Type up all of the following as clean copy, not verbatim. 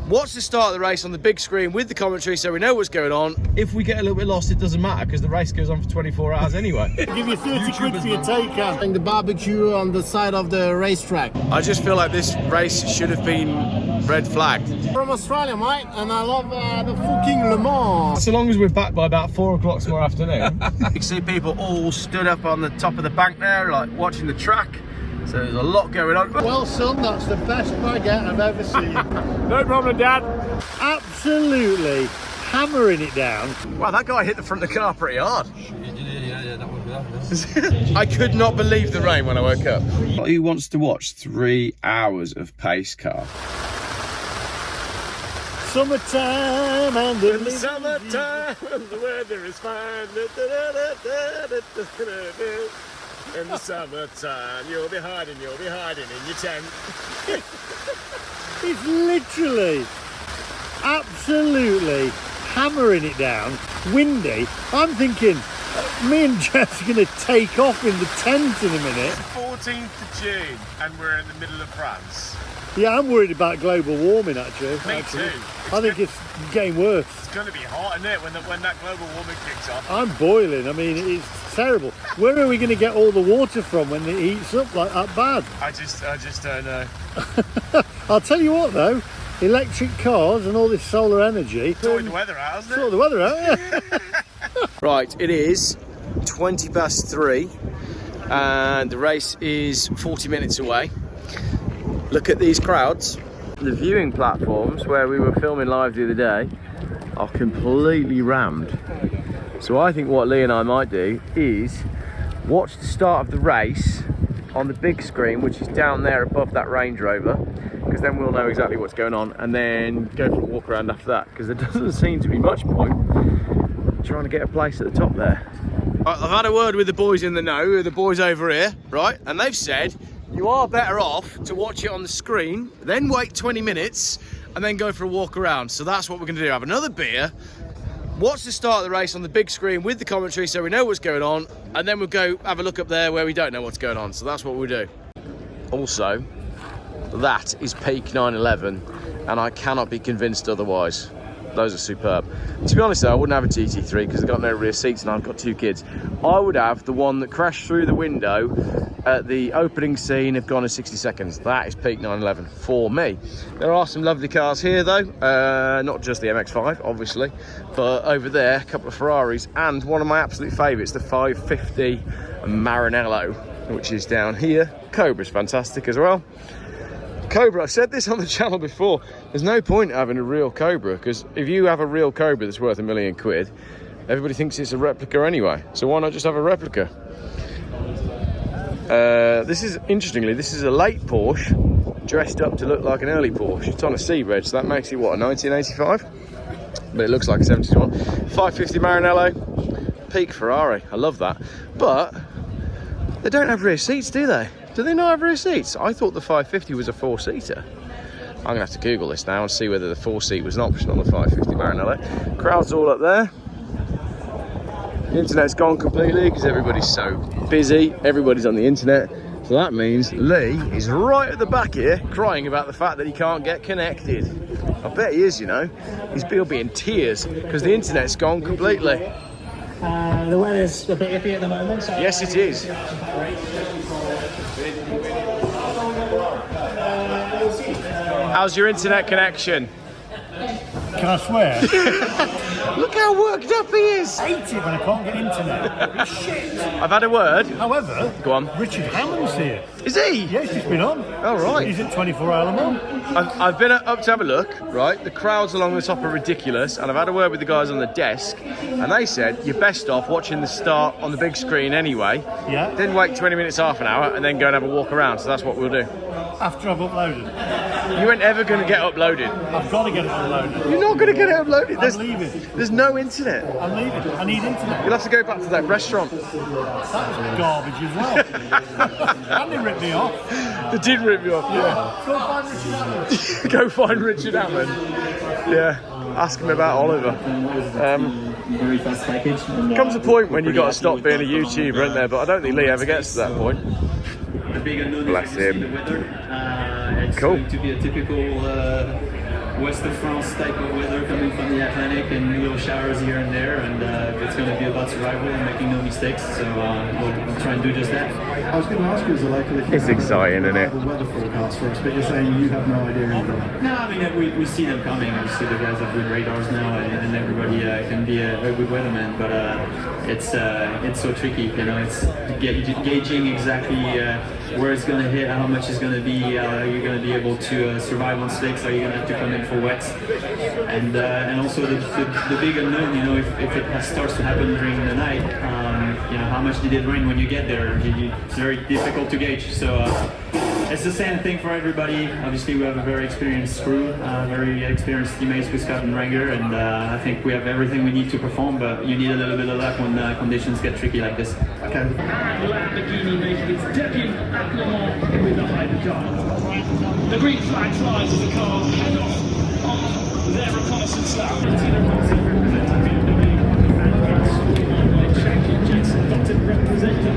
Watch the start of the race on the big screen with the commentary so we know what's going on. If we get a little bit lost, it doesn't matter because the race goes on for 24 hours anyway. Give you 30 quid for your takeout. And the barbecue on the side of the racetrack. I just feel like this race should have been red flagged. From Australia, mate, and I love the fucking Le Mans. So long as we're back by about 4 o'clock tomorrow afternoon. You can see people all stood up on the top of the bank there, like watching the track. So there's a lot going on. Well, son, that's the best baguette I've ever seen. No problem, Dad. Absolutely hammering it down. Wow, that guy hit the front of the car pretty hard. I could not believe the rain when I woke up. Who wants to watch 3 hours of pace car? Summertime and the summertime and the weather is fine. In the summertime, you'll be hiding in your tent. It's literally, absolutely hammering it down. Windy. I'm thinking, me and Jeff's going to take off in the tent in a minute. 14th of June and we're in the middle of France. Yeah, I'm worried about global warming actually. Me too. I think it's getting worse. It's going to be hot, isn't it, when that global warming kicks off? I'm boiling. I mean, it's terrible. Where are we going to get all the water from when it heats up like that bad? I just don't know. I'll tell you what though, electric cars and all this solar energy. Sorting the weather out, isn't it? Sort the weather out, yeah. Right, it is 3:20 and the race is 40 minutes away. Look at these crowds. The viewing platforms where we were filming live the other day are completely rammed. So I think what Lee and I might do is watch the start of the race on the big screen, which is down there above that Range Rover, because then we'll know exactly what's going on, and then go for a walk around after that, because there doesn't seem to be much point trying to get a place at the top there. I've had a word with the boys in the know, the boys over here, right, and they've said you are better off to watch it on the screen, then wait 20 minutes and then go for a walk around. So that's what we're going to do. Have another beer, watch the start of the race on the big screen with the commentary so we know what's going on, and then we'll go have a look up there where we don't know what's going on. So that's what we'll do. Also, that is peak 911 and I cannot be convinced otherwise. Those are superb. To be honest though, I wouldn't have a GT3 because I've got no rear seats and I've got 2 kids. I would have the one that crashed through the window at the opening scene of Gone in 60 Seconds. That is peak 911 for me. There are some lovely cars here though, not just the MX-5 obviously, but over there a couple of Ferraris and one of my absolute favourites, the 550 Maranello, which is down here. Cobra's fantastic as well. Cobra, I've said this on the channel before, there's no point having a real Cobra because if you have a real Cobra that's worth £1 million, everybody thinks it's a replica anyway, so why not just have a replica? This is, interestingly, this is a late Porsche dressed up to look like an early Porsche. It's on a C reg, so that makes it what, a 1985? But it looks like a 71. 550 Maranello, peak Ferrari, I love that. But they don't have rear seats, do they? Do they not have rear seats? I thought the 550 was a 4-seater. I'm gonna have to Google this now and see whether the 4-seat was an option on the 550 Maranello. Crowd's all up there. The internet's gone completely because everybody's so busy. Everybody's on the internet. So that means Lee is right at the back here crying about the fact that he can't get connected. I bet he is, you know. He'll be in tears because the internet's gone completely. The weather's a bit iffy at the moment. So yes, it is. How's your internet connection? Can I swear? Look how worked up he is. I hate it when I can't get internet. It's shit. I've had a word. However, go on. Richard Hammond's here. Is he? Yeah, he's just been on. Oh, right. He's at 24-hour Le Mans. I've been up to have a look, right? The crowds along the top are ridiculous, and I've had a word with the guys on the desk, and they said you're best off watching the start on the big screen anyway. Yeah. Then wait 20 minutes, half an hour, and then go and have a walk around. So that's what we'll do. After I've uploaded. You ain't ever going to get uploaded. I've got to get it uploaded. You're not going to get it uploaded. I'm leaving. There's no internet. I'm leaving. I need internet. You'll have to go back to that restaurant. That was garbage as well. And they ripped me off. They did rip me off, yeah. Go find Richard Hammond. Go find Richard Hammond. Yeah, ask him about Oliver. Comes a point when you've got to stop being a YouTuber, isn't there? But I don't think Lee ever gets to that point. Bless him. It's cool. going to be a typical West of France type of weather coming from the Atlantic and little showers here and there, and it's going to be about survival and making no mistakes. So we'll try and do just that. I was going to ask you as a local, if you It's exciting, isn't it? have a weather forecast for us, but you're saying you have no idea either. No, I mean we see them coming. We see the guys have good radars now, and everybody can be a good weatherman. But it's so tricky, you know. It's gauging exactly where it's going to hit, how much it's going to be. Are you going to be able to survive on slicks? Are you going to have to come in for wets? And also the big unknown, you know, if it starts to happen during the night, you know, how much did it rain when you get there? It's very difficult to gauge. So it's the same thing for everybody. Obviously, we have a very experienced crew, very experienced teammates with Scott and Ranger, and I think we have everything we need to perform, but you need a little bit of luck when conditions get tricky like this. Okay. And the Lamborghini making its debut at Le Mans with the hypercar. The green flag flies as the cars head off on their reconnaissance lap. Champion Jensen Button representing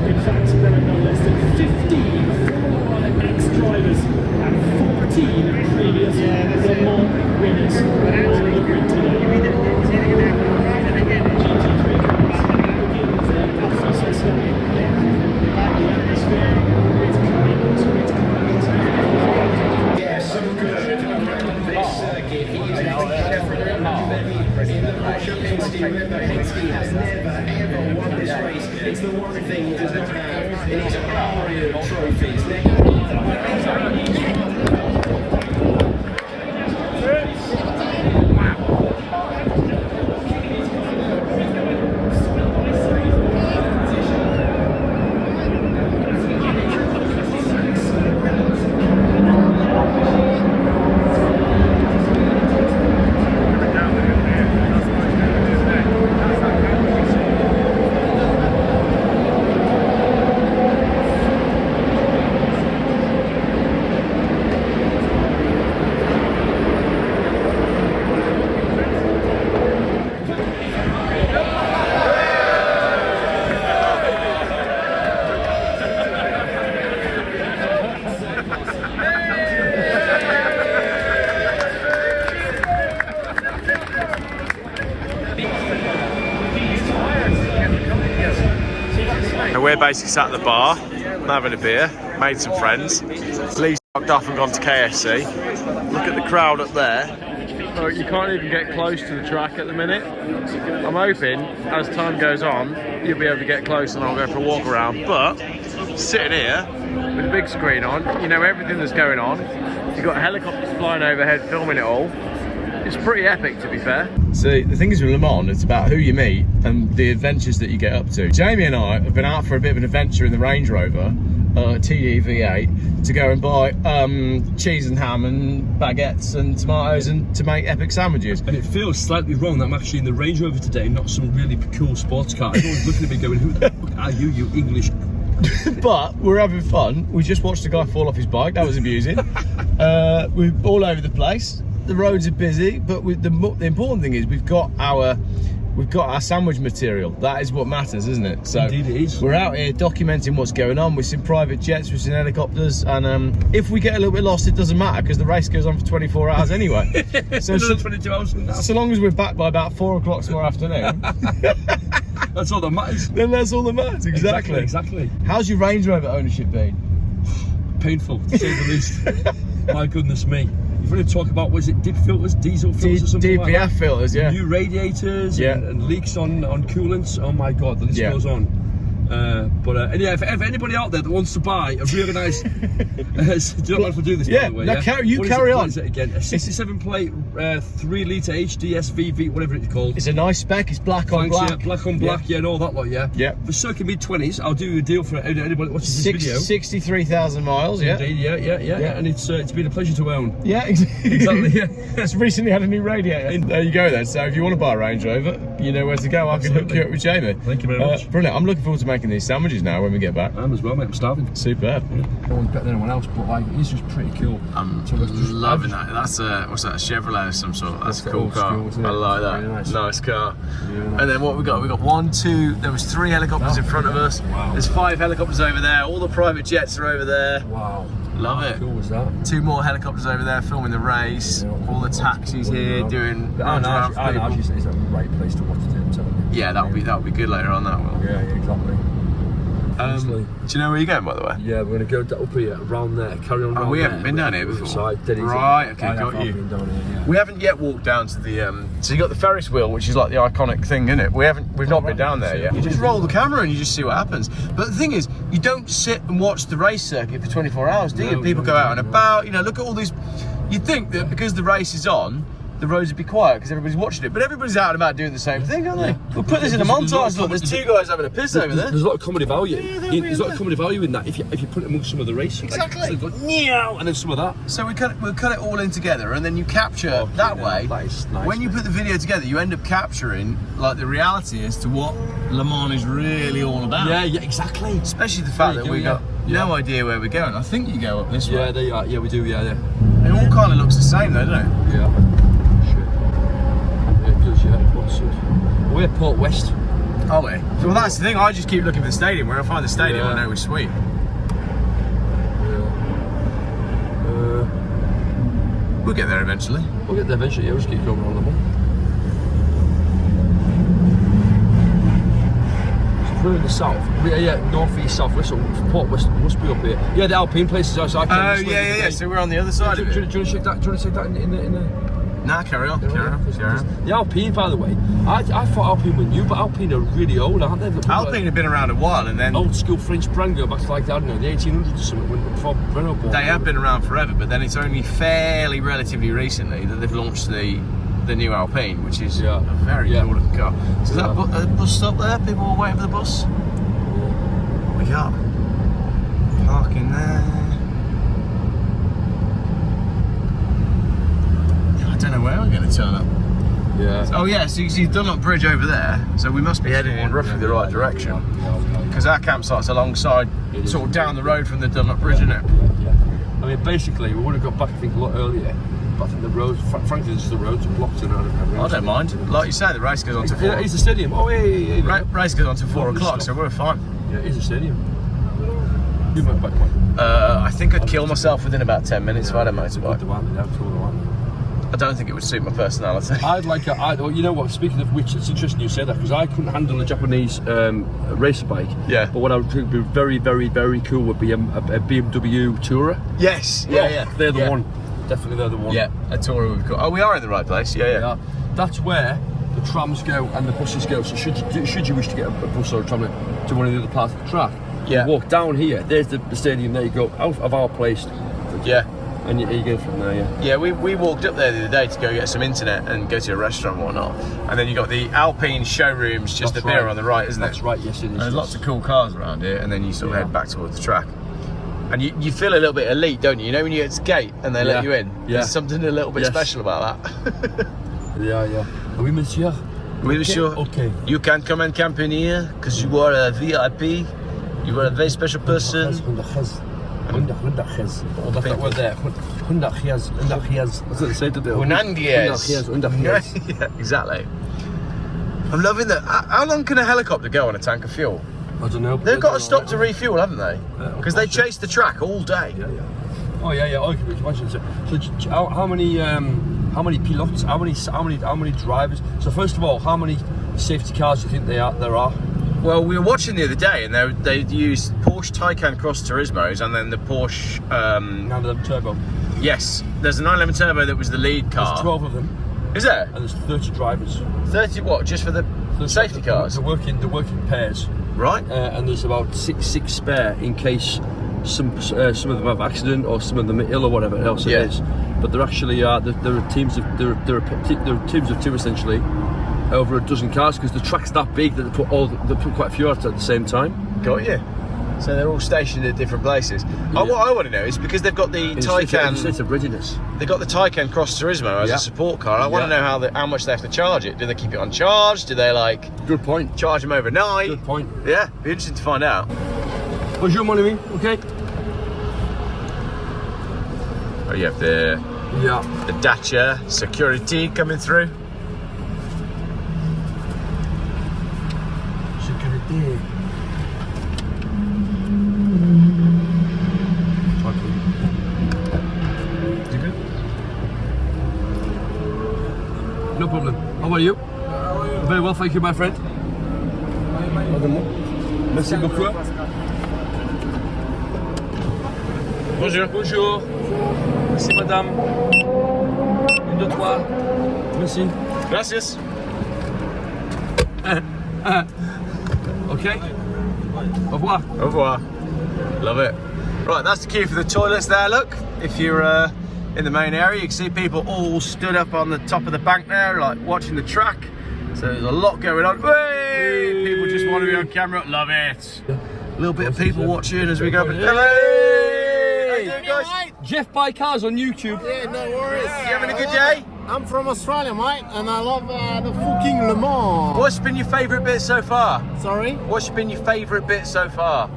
in fact, there are no less than 15 Formula 1 ex-drivers and 14 previous Le Mans winners on the grid today. GT3 cars begin their process of the atmosphere with coming to its climax. Yeah, so good. This gig, he is in the Porsche Penske. Remember, Penske has never ever won this race. It's the one thing he does not have in his array of trophies. We're basically sat at the bar, having a beer, made some friends. Lee's fucked off and gone to KFC. Look at the crowd up there. Oh, you can't even get close to the track at the minute. I'm hoping, as time goes on, you'll be able to get close and I'll go for a walk around. But, sitting here, with a big screen on, you know everything that's going on. You've got helicopters flying overhead filming it all. It's pretty epic, to be fair. So the thing is with Le Mans, it's about who you meet and the adventures that you get up to. Jamie and I have been out for a bit of an adventure in the Range Rover, TD V8, to go and buy cheese and ham and baguettes and tomatoes and to make epic sandwiches. And it feels slightly wrong that I'm actually in the Range Rover today, not some really cool sports car. Everyone's looking at me going, who the fuck are you, you English? But we're having fun. We just watched a guy fall off his bike. That was amusing. We're all over the place. The roads are busy, but the important thing is we've got our sandwich material. That is what matters, isn't it? So indeed it is. We're out here documenting what's going on. We've seen private jets, we've seen helicopters, and if we get a little bit lost, it doesn't matter because the race goes on for 24 hours anyway. So 22 hours from now. So long as we're back by about 4 o'clock tomorrow afternoon, that's all that matters. Then that's all that matters. Exactly. How's your Range Rover ownership been? Painful, to say the least. My goodness me. You've really talk about, was it dip filters, diesel filters or something like that? DPF filters, yeah. New radiators and leaks on coolants. Oh my God, the list goes on. And yeah, if anybody out there that wants to buy a really nice, do you know what to do this? Yeah, by the way, no, carry on. What is it again? A 67 plate, 3 litre HDSVV, whatever it's called. It's a nice spec. It's black on black. Yeah, black on black. Yeah, and all that lot. Yeah. Yeah. For circa mid-20s, I'll do a deal for anybody that watches this video. 63,000 miles. Yeah. Indeed. Yeah. And it's been a pleasure to own. Yeah, exactly. Yeah. It's recently had a new radiator. There you go then. So if you want to buy a Range Rover, you know where to go. I can hook you up with Jamie. Thank you very much. Brilliant. I'm looking forward to making these sandwiches now when we get back. I'm as well, mate. I'm starving. Superb. No one's better than anyone else, but like, it's just pretty cool. I'm loving that. That's what's that? A Chevrolet of some sort. That's a cool car. I like that. Really nice car. Really nice. And then what we got? We got 1, 2. There was 3 helicopters in front of us. Wow. There's 5 helicopters over there. All the private jets are over there. Wow. Love it. How cool was that? 2 more helicopters over there filming the race. All the taxis here doing. Actually, it's a great place to watch it. I'm telling you. Yeah, that'll be good later on. That will. Yeah, exactly. Do you know where you're going, by the way? Yeah, we're going to go up here, around there, carry on. We haven't been down here before. Right, okay, got you. We haven't yet walked down to the. So you got the Ferris wheel, which is like the iconic thing, isn't it? We've not been down there yet. You just roll the camera and you just see what happens. But the thing is, you don't sit and watch the race circuit for 24 hours, do you? People go out and about. You know, look at all these. You'd think that because the race is on, the roads would be quiet because everybody's watching it, but everybody's out and about doing the same thing, aren't they? We'll put this in a montage. Look, there's 2 guys having a piss over there. There's a lot of comedy value. There's a lot of comedy value in that if you put it amongst some of the race. Exactly. Like, so meow, and then some of that. So we'll cut it all in together, and then you capture that way. That is nice, when you put the video together, you end up capturing like the reality as to what Le Mans is really all about. Yeah, exactly. Especially the fact that we got no idea where we're going. I think you go up this way. Yeah, they are. Yeah, we do. Yeah. It all kind of looks the same, though, doesn't it? Yeah. We're Port West. Are we? Well, that's the thing. I just keep looking for the stadium. Where I find the stadium, I know we're sweet. We'll get there eventually. We'll get there eventually. Yeah, we'll just keep going on the one. So we're in the south. North, east, south, west. Port West must be up here. Yeah, the Alpine places. So yeah. So we're on the other side of it. Do you want to check that? Do you want to check that in the? Nah, carry on. The Alpine, by the way, I thought Alpine were new, but Alpine are really old, aren't they? Alpine have been around a while, and then old school French brand go back to like, I don't know, the 1800s or something, before Renault bought. They have been around forever, but then it's only relatively recently that they've launched the new Alpine, which is a very cool looking car. So is that a bus stop there? People are waiting for the bus. What we got? Parking there. I don't know where we're going to turn up. Yeah. Oh yeah, so you see Dunlop Bridge over there, so we must be heading in roughly the right direction. Because our campsite's alongside, sort of down the road from the Dunlop Bridge, isn't it? Yeah. I mean, basically, we would have got back, I think, a lot earlier, but I think the roads, frankly, just the roads are blocked in. I don't mind. Like you say, the race goes on to 4. Yeah, it's a stadium. Oh, yeah. Race goes on to 4 o'clock, so we're fine. Yeah, it is a stadium. You motorbike? I think I'd kill myself within about 10 minutes if I had a motorbike. I don't think it would suit my personality. I'd like you know what, speaking of which, it's interesting you say that, because I couldn't handle a Japanese racer bike. Yeah. But what I would think would be very, very, very cool would be a BMW Tourer. Yes. Yeah. They're the one. Definitely they're the one. Yeah, a Tourer would be cool. Oh, we are in the right place. Yeah. That's where the trams go and the buses go. So should you wish to get a bus or a tram to one of the other parts of the track, you walk down here, there's the stadium, there you go, out of our place. Yeah. And you go from there, Yeah, we walked up there the other day to go get some internet and go to a restaurant and whatnot. And then you got the Alpine showrooms just up there on the right, isn't it? That's right, yes it is. And there's lots of cool cars around here, and then you sort of head back towards the track. And you feel a little bit elite, don't you? You know when you get to the gate and they let you in? Yeah. There's something a little bit special about that. Yeah. Oui, monsieur. Oui, monsieur. Okay. You can come and camp in here because you are a VIP. You are a very special person. That's that word there. That's what they say to do. Yeah, exactly. I'm loving that. How long can a helicopter go on a tank of fuel? I don't know. They've got to stop to refuel, haven't they? Because they chase the track all day. Yeah. Oh yeah. Oh, so how many pilots? How many drivers? So first of all, how many safety cars do you think there are? Well, we were watching the other day, and they used Porsche Taycan Cross Turismos, and then the Porsche 911 Turbo. Yes, there's a 911 Turbo that was the lead car. There's 12 of them. Is there? And there's 30 drivers. 30 what? Just for the safety cars? They're working pairs. Right. And there's about six spare in case some of them have accident or some of them are ill or whatever else it is. But there actually are there are teams of two essentially. Over a dozen cars because the track's that big that they put quite a few out at the same time. Got you. So they're all stationed at different places. What I want to know is because they've got the Taycan. It's a readiness. They've got the Taycan Cross Turismo as a support car. I want to know how much they have to charge it. Do they keep it on charge? Do they Good point. Charge them overnight? Good point. Yeah, be interesting to find out. Bonjour, mon ami. Okay. Oh, you have the Dacia security coming through. No problem. How are you? Very well, thank you, my friend. Merci beaucoup. Bonjour. Bonjour. Merci, madame. Une, deux, trois. Merci. Gracias. Okay. Au revoir. Au revoir. Love it. Right, that's the queue for the toilets there, look. If you're in the main area, you can see people all stood up on the top of the bank there, like watching the track. So there's a lot going on. Hey! People just want to be on camera. Love it. A little bit of people watching as we go. Hello! How you doing, guys? Jeff buy cars on YouTube. Yeah, no worries. You having a good day? I'm from Australia, mate, and I love the fucking Le Mans. What's been your favourite bit so far? Sorry? What's been your favourite bit so far?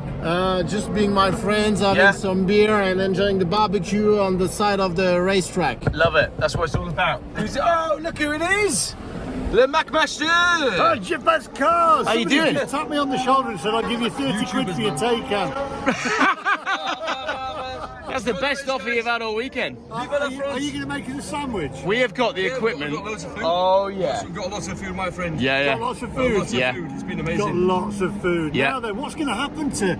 Just being my friends, having some beer and enjoying the barbecue on the side of the racetrack. Love it. That's what it's all about. Who's it? Oh, look who it is! The McMaster! Oh, Jeff, that's cars. How you doing? Just tapped me on the shoulder and said, I'll give you 30 quid for your take-on. That's the best offer you've had all weekend. Are you going to make us a sandwich? We have got the equipment. We've got loads of food. Oh, yeah. We've got lots of food, my friend. Yeah, Got lots of food. Lots of food. It's been amazing. Got lots of food. Yeah. Now then, what's going to happen to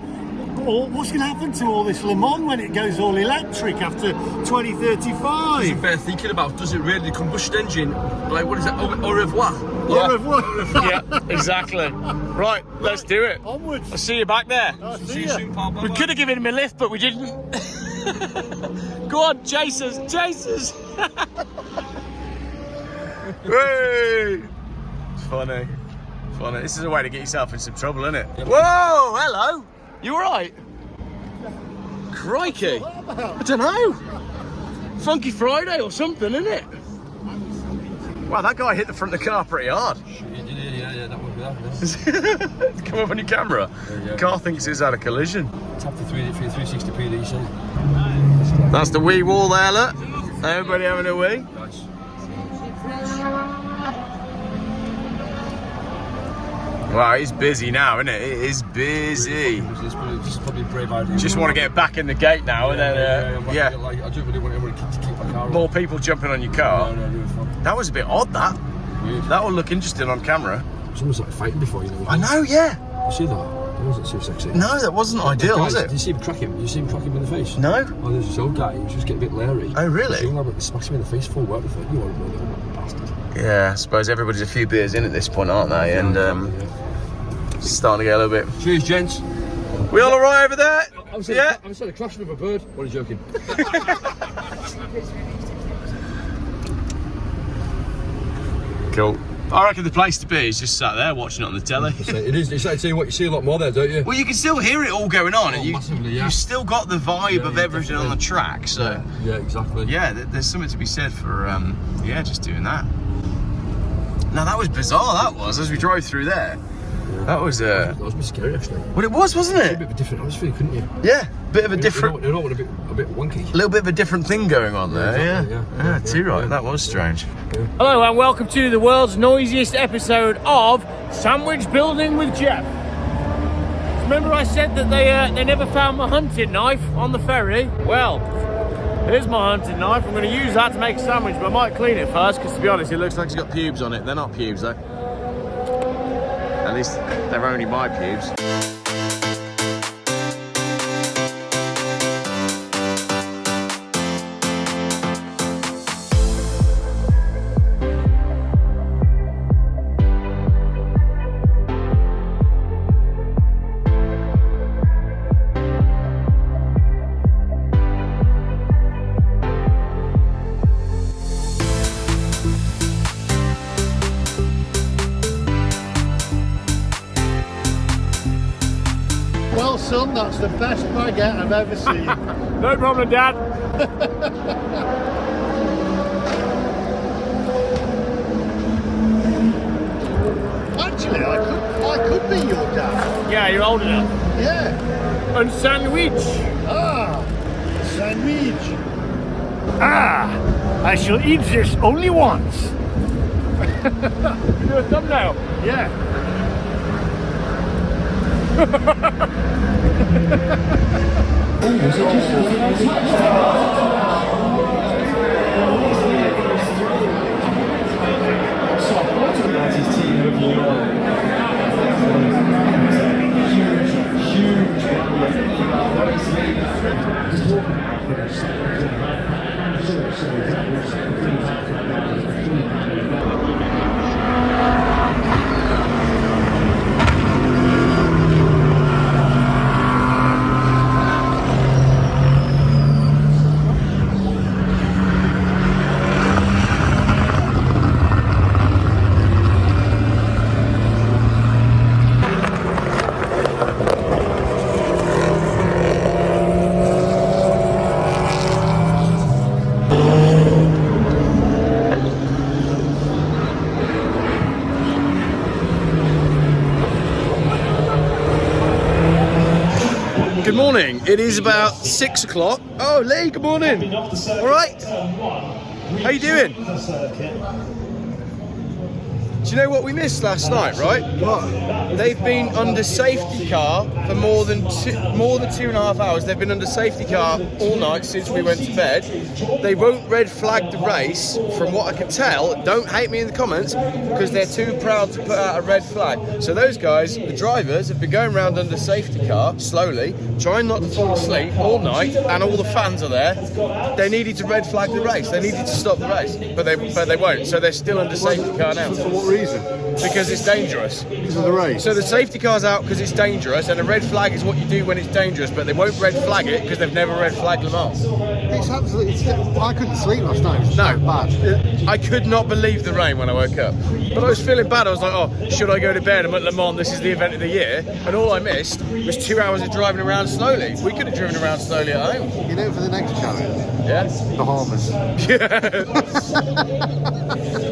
all this Le Mans when it goes all electric after 2035? Is it better thinking about, does it really, the combustion engine, like what is that, au revoir? Yeah. Au revoir. Yeah, exactly. Right, let's do it. Onwards. I'll see you back there. I'll See see you ya. soon, pal. We could have given him a lift, but we didn't. Go on, chase us, chase us. Hey! It's funny. Funny. This is a way to get yourself in some trouble, isn't it? Yep. Whoa, hello. You all right? Crikey. I don't know. Funky Friday or something, isn't it? Wow, that guy hit the front of the car pretty hard. Yeah, that would be that. Come up on your camera. Yeah. Car thinks it's had a collision. Tap the 360p DC. That's the wee wall there, look. Everybody having a wee. Nice. Wow, it's busy now, isn't it? It is busy. This is probably a brave idea. Just want to get back in the gate now, and then I don't really want to keep my car. more people jumping on your car. No, really fun. That was a bit odd. Weird. That will look interesting on camera. Someone's like fighting before, you know. I know, yeah. You see that? That wasn't so sexy. No, that wasn't ideal, was Did it? you see him track him? Did you see him track him in the face? No. Oh, there's this old guy. He was just getting a bit leery. Oh, really? He smashed him in the face full work. I thought, you are a little bastard. Yeah, I suppose everybody's a few beers in at this point, aren't they? And it's starting to get a little bit. Cheers, gents. We all right over there? I'm instead of crashing with a bird. What are you joking? Cool. I reckon the place to be is just sat there watching it on the telly. It is. It's like saying what you see a lot more there, don't you? Well, you can still hear it all going on. Oh, and massively, yeah. You've still got the vibe of yeah, everything on the definitely. track. So, Yeah, exactly. yeah, there's something to be said for, just doing that. Now, that was bizarre, that was, as we drove through there. That was, That was a bit scary, actually. well, it was, wasn't A it? bit of a different atmosphere, couldn't you? Yeah, bit of a different, You don't want a bit wonky. little bit of a different thing going on there, exactly, yeah. too right, that was strange. Hello and welcome to the world's noisiest episode of Sandwich Building with Jeff. Remember I said that they never found my hunting knife on the ferry? Well, here's my hunting knife. I'm going to use that to make a sandwich, but I might clean it first because to be honest, It looks like it's got pubes on it. They're not pubes, though. At least they're only my pubes. Well, son, that's the best baguette I've ever seen. no problem, Dad. Actually, I could be your dad. Yeah, you're old enough. Yeah. And sandwich. Ah, sandwich. Ah, I shall eat this only once. Do a thumbnail. Yeah. Good morning. It is about 6 o'clock. Oh, Lee, good morning. All right. How you doing? Do you know what we missed last night, right? What? They've been under safety car for more than 2.5 hours. They've been under safety car all night since we went to bed. They won't red flag the race, from what I can tell. Don't hate me in the comments, because they're too proud to put out a red flag. So those guys, the drivers, have been going around under safety car slowly, trying not to fall asleep all night, and all the fans are there. They needed to red flag the race. They needed to stop the race, but they won't. So they're still under safety car now. For what reason? Because it's dangerous. Because of the race. So the safety car's out because it's dangerous, and a red flag is what you do when it's dangerous, but they won't red flag it because they've never red flagged Le Mans. It's absolutely. I couldn't sleep last night. It was so bad. I could not believe the rain when I woke up. But I was feeling bad. I was like, oh, should I go to bed? I'm at Le Mans, this is the event of the year. And all I missed was 2 hours of driving around slowly. We could have driven around slowly at home. You know, for the next challenge? Yeah? Bahamas.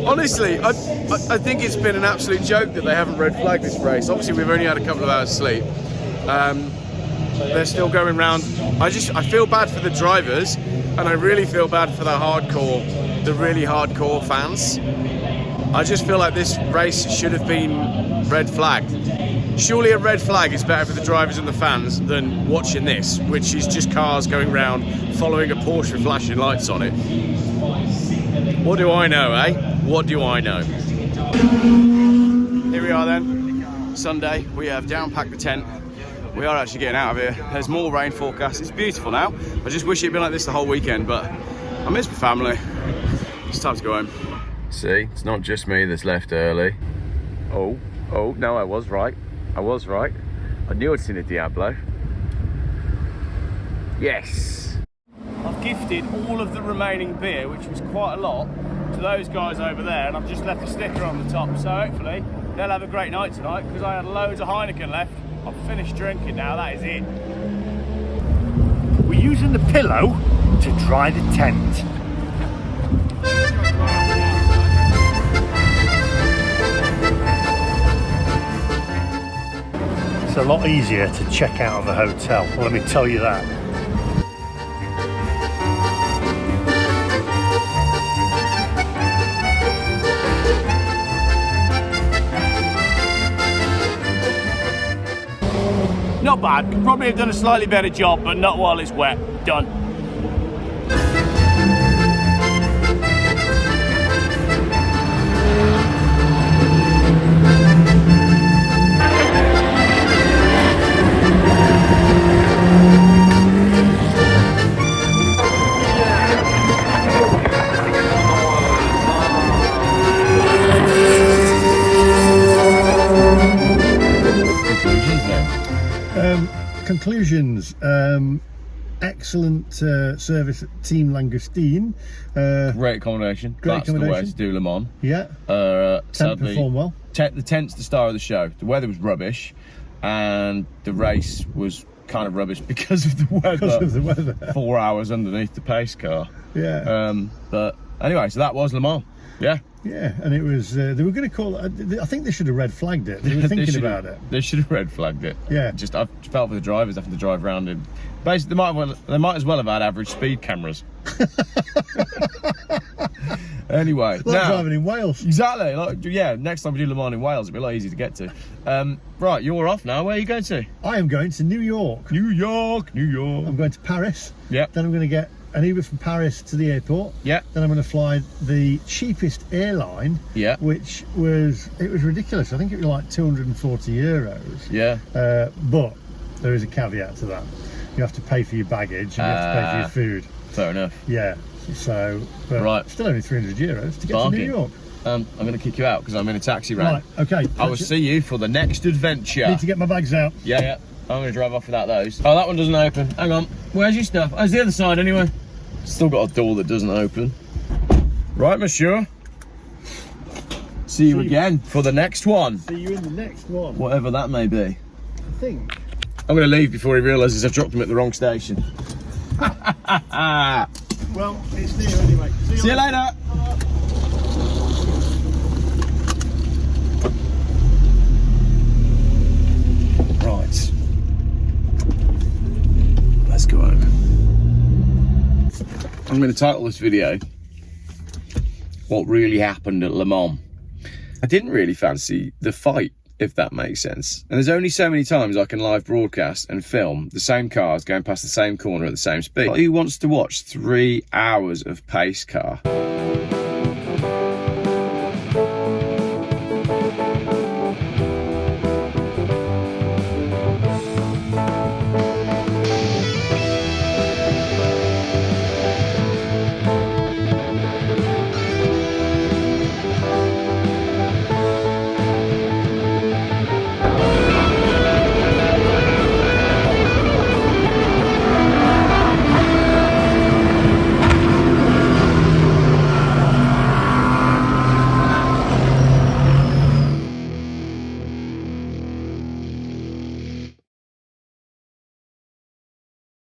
Honestly, I think it's been an absolute joke that they haven't red flagged this race. Obviously, we've only had a couple of hours sleep. They're still going round. I feel bad for the drivers, and I really feel bad for the really hardcore fans. I just feel like this race should have been red flagged. Surely a red flag is better for the drivers and the fans than watching this, which is just cars going round following a Porsche with flashing lights on it. What do I know, eh? What do I know? Here we are then, Sunday. We have down-packed the tent. We are actually getting out of here. There's more rain forecast. It's beautiful now. I just wish it'd been like this the whole weekend, but I miss my family. It's time to go home. See, it's not just me that's left early. Oh, no, I was right. I knew I'd seen a Diablo. Yes. I've gifted all of the remaining beer, which was quite a lot, to those guys over there, and I've just left a sticker on the top, so hopefully they'll have a great night tonight, because I had loads of Heineken left. I've finished drinking now, that is it. We're using the pillow to dry the tent. It's a lot easier to check out of a hotel, let me tell you that. Not bad, could probably have done a slightly better job, but not while it's wet. Done. Conclusions. Excellent service at Team Langoustine. Great accommodation. Great That's accommodation. the way to do Le Mans. Yeah. Tent Sadly, performed well. The tent's the star of the show. The weather was rubbish, and the race was kind of rubbish because of the weather. Because of the weather. 4 hours underneath the pace car. Yeah. But anyway, so that was Le Mans. Yeah. Yeah, and it was, they were going to call it, I think they should have red flagged it. They were thinking about it. They should have red flagged it. Yeah. I felt for the drivers having to drive around in. Basically, they might as well have had average speed cameras. Anyway, like now, driving in Wales. Exactly. Yeah, next time we do Le Mans in Wales, it'll be a lot easier to get to. Right, you're off now. Where are you going to? I am going to New York. New York. I'm going to Paris. Yeah. Then I'm going to get an Uber from Paris to the airport. Yeah. Then I'm going to fly the cheapest airline. Yeah. Which was ridiculous. I think it was like 240 euros. Yeah. But there is a caveat to that. You have to pay for your baggage and you have to pay for your food. Fair enough. Yeah. So, but Right. still only €300 to get Bargain. to New York. I'm going to kick you out because I'm in a taxi rank. Right, okay. I will see you for the next adventure. Need to get my bags out. Yeah, yeah. I'm going to drive off without those. Oh, that one doesn't open. Hang on. Where's your stuff? Oh, it's the other side anyway. Still got a door that doesn't open. Right, monsieur. See you again for the next one. See you in the next one. Whatever that may be. I think. I'm going to leave before he realises I've dropped him at the wrong station. Well, it's near anyway. See you later. Right. Let's go home. I'm going to title this video, What Really Happened at Le Mans. I didn't really fancy the fight, if that makes sense. And there's only so many times I can live broadcast and film the same cars going past the same corner at the same speed. Who wants to watch 3 hours of pace car?